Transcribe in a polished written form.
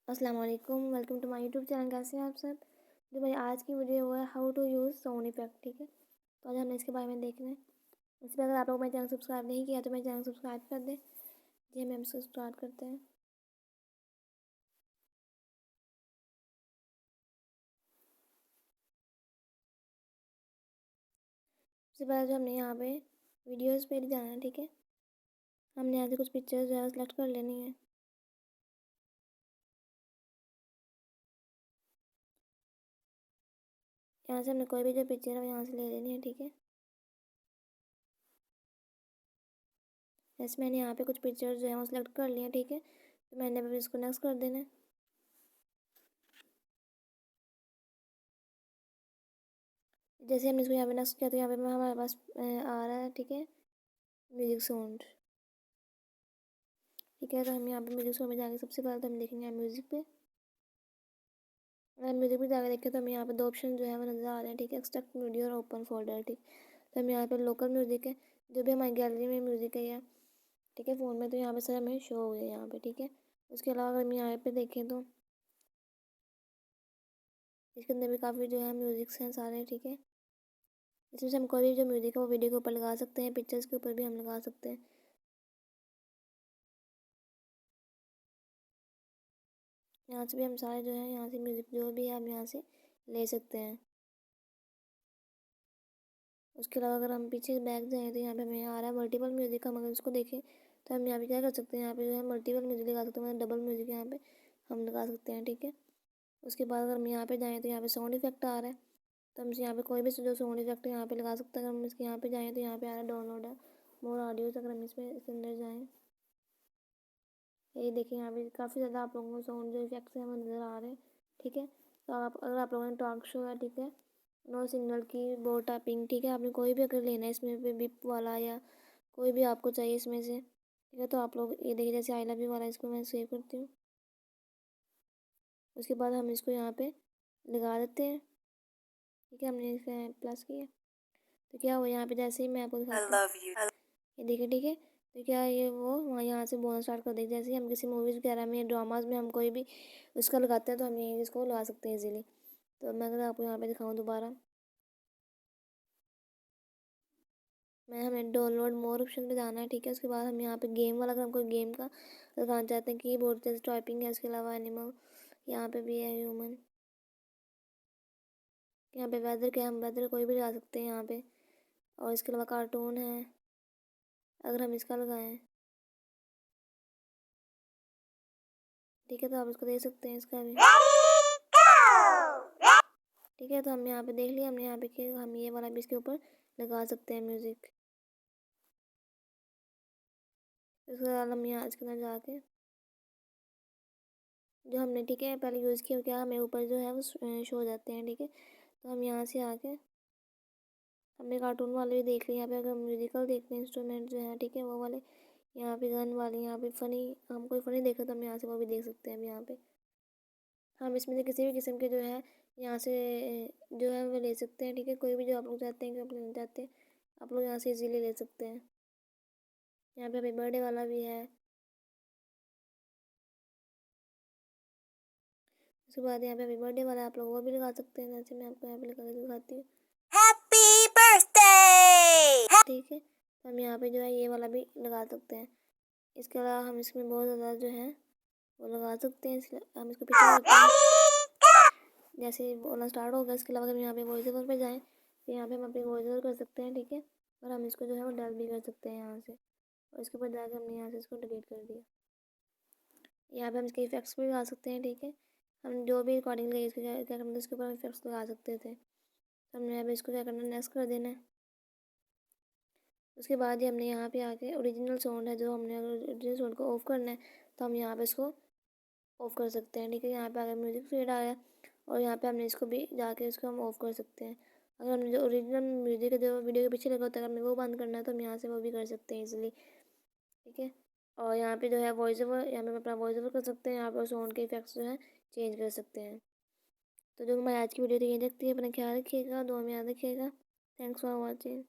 अस्सलाम वालेकुम, welcome to my YouTube channel. कैसे हैं आप सब। जो भाई आज की वीडियो है how to use sound effect, ठीक है। तो आज हमने इसके बारे में देखना है। इससे पहले अगर आप लोग मेरे चैनल सब्सक्राइब नहीं किया तो मेरे चैनल सब्सक्राइब कर दें। जी हम इसको स्टार्ट करते हैं। सबसे पहले जो हमने यहाँ पे वीडियोज़ पे जाना है, ठीक है। हमने यहाँ से कुछ पिक्चर्स जो है सेलेक्ट कर लेनी है। यहाँ से हमने कोई भी जो पिक्चर है यहाँ से ले लेनी है, ठीक है। जैसे मैंने यहाँ पे कुछ पिक्चर्स जो है वो सेलेक्ट कर लिया, ठीक है। तो मैंने अभी इसको नेक्स्ट कर देना है। जैसे हमने इसको यहाँ पे नेक्स्ट किया तो यहाँ पे हमारे पास आ रहा है, ठीक है, म्यूजिक साउंड, ठीक है। तो हम यहाँ पे म्यूजिक साउंड में जाके सबसे पहले तो हम देखेंगे म्यूजिक पे। अगर म्यूजिक पे जाकर देखें तो हमें यहाँ पे दो ऑप्शन जो है वो नज़र आ रहे हैं, ठीक है। एक्सट्रैक्ट वीडियो और ओपन फोल्डर, ठीक। तो हम यहाँ पे लोकल म्यूजिक है, जो भी हमारी गैलरी में म्यूजिक है या ठीक है फ़ोन में, तो यहाँ पे सर हमें शो हो गया यहाँ पे, ठीक है। उसके अलावा अगर हम यहाँ पे देखें तो इसके अंदर भी काफ़ी जो है म्यूजिक्स हैं सारे, ठीक है। इसमें से हम कोई भी जो म्यूजिक है वो वीडियो के ऊपर लगा सकते हैं, पिक्चर्स के ऊपर भी हम लगा सकते हैं। यहाँ से भी हम सारे जो है यहाँ से म्यूज़िक जो भी है हम यहाँ से ले सकते हैं। उसके अलावा अगर हम पीछे बैक जाएँ तो यहाँ पे हमें आ रहा है मल्टीपल म्यूज़िक। हम अगर इसको देखें तो हम यहाँ पे क्या कर सकते हैं, यहाँ पे जो है मल्टीपल म्यूज़िक लगा सकते हैं, मतलब डबल म्यूज़िक यहाँ पे हम लगा सकते हैं, ठीक है। उसके बाद अगर हम यहाँ पे जाएँ तो यहाँ पे साउंड इफेक्ट आ रहा है, तो हम यहाँ पे कोई भी जो साउंड इफेक्ट यहाँ पे लगा सकते हैं। अगर हम इसके यहाँ पे जाएँ तो यहाँ पे आ रहा है डाउनलोड है मोर ऑडियोज। अगर हम इसमें इसके अंदर जाएँ, ये देखिए यहाँ पे काफ़ी ज़्यादा आप लोगों को साउंड जो इफेक्ट्स हैं वो नज़र आ रहे हैं, ठीक है। तो आप अगर आप लोगों ने टॉक शो है, ठीक है, नो सिग्नल की बोर्ड टैपिंग, ठीक है, आपने कोई भी अगर लेना है इसमें पे बिप वाला या कोई भी आपको चाहिए इसमें से, ठीक है, तो आप लोग ये देखिए जैसे आई लव यू वाला इसको मैं सेव करती हूँ। उसके बाद हम इसको यहाँ पे लगा देते हैं, ठीक है। हमने इसे प्लस किया तो क्या हुआ यहाँ पे, जैसे ही मैं आपको दिखाती हूँ ये देखिए, ठीक है। तो क्या ये वो वहाँ यहाँ से बोलना स्टार्ट कर देगी। जैसे ही हम किसी मूवीज़ वगैरह में या ड्रामाज में हम कोई भी उसका लगाते हैं तो हम यही इसको लगा सकते हैं इजीली। तो मैं अगर आपको यहाँ पे दिखाऊँ दोबारा, मैं हमें डाउनलोड मोर ऑप्शन पे जाना है, ठीक है। उसके बाद हम यहाँ पे गेम वाला, अगर हम कोई गेम का लगाना चाहते हैं, कीबोर्ड जैसे टाइपिंग है, उसके अलावा एनिमल यहाँ पे भी है, ह्यूमन, यहाँ पे वेदर के हम वेदर कोई भी लगा सकते हैं यहाँ पे। और इसके अलावा कार्टून है, अगर हम इसका लगाएं, ठीक है, तो आप इसको देख सकते हैं इसका भी, ठीक है। तो हम यहाँ पे देख लिया हमने यहाँ पे कि हम ये वाला भी इसके ऊपर लगा सकते हैं म्यूज़िक। उसके बाद हम यहाँ इसके अंदर जाके जो हमने, ठीक है, पहले यूज़ किया क्या हमें ऊपर जो है वो शो हो जाते हैं, ठीक है। तो हम यहाँ से आके हमने कार्टून वाले भी देख लिए। यहाँ पे अगर म्यूजिकल देखते हैं इंस्ट्रूमेंट जो है, ठीक है, वो वाले यहाँ पे गन वाले, यहाँ पे फ़नी, हम कोई फ़नी देखा तो हम यहाँ से वो भी देख सकते हैं। अब यहाँ पे हम इसमें से किसी भी किस्म के जो है यहाँ से जो है वो ले सकते हैं, ठीक है। कोई भी जो आप लोग चाहते हैं कि आप लेना चाहते हैं आप लोग यहाँ से इजीली ले सकते हैं। यहाँ पे अभी बर्थडे वाला भी है। उसके बाद यहाँ पे अभी बर्थडे वाला आप लोग वो भी लगा सकते हैं, जैसे मैं आपको यहाँ पे लगा के दिखाती हूँ, हैप्पी बर्थडे, ठीक है। तो हम यहाँ पे जो है ये वाला भी लगा सकते हैं। इसके अलावा हम इसमें बहुत ज़्यादा जो है वो लगा सकते हैं, इसलिए हम इसको पीछे करते हैं जैसे बोलना स्टार्ट होगा। इसके अलावा अगर यहाँ पे वॉइस ओवर पे जाएँ तो यहाँ पे हम अपनी वॉइस ओवर कर सकते हैं, ठीक है। और हम इसको जो है वो डल भी कर सकते हैं यहाँ से, और इसके ऊपर जाकर हमने यहाँ से इसको डिलीट कर दिया। यहाँ पे हम इसके इफेक्ट्स भी लगा सकते हैं, ठीक है। हम जो भी रिकॉर्डिंग लगी इसको क्या करना था, इसके ऊपर इफेक्ट्स लगा सकते थे। तो हमने अब इसको क्या करना है, नेक्स्ट कर देना है। उसके बाद ही हमने यहाँ पे आके ओरिजिनल साउंड है जो हमने अगर ओरिजिनल साउंड को ऑफ करना है तो हम यहाँ पे इसको ऑफ़ कर सकते हैं, ठीक है। यहाँ पे अगर म्यूज़िक फेड आया और यहाँ पे हमने इसको भी जाके इसको हम ऑफ़ कर सकते हैं। अगर हमने जो ओरिजिनल म्यूज़िक है जो वीडियो के पीछे लगा होता है, अगर हमें वो बंद करना है तो हम यहाँ से वो भी कर सकते हैं इजीली, ठीक है। और यहाँ पे जो है वॉइस ओवर, यहाँ पे अपना वॉइस ओवर कर सकते हैं, यहाँ पर साउंड के इफेक्ट्स जो है चेंज कर सकते हैं। तो जो हमारी आज की वीडियो थी ये देखती है, अपना ख्याल रखिएगा, दुआ में याद रखिएगा। Thanks for watching.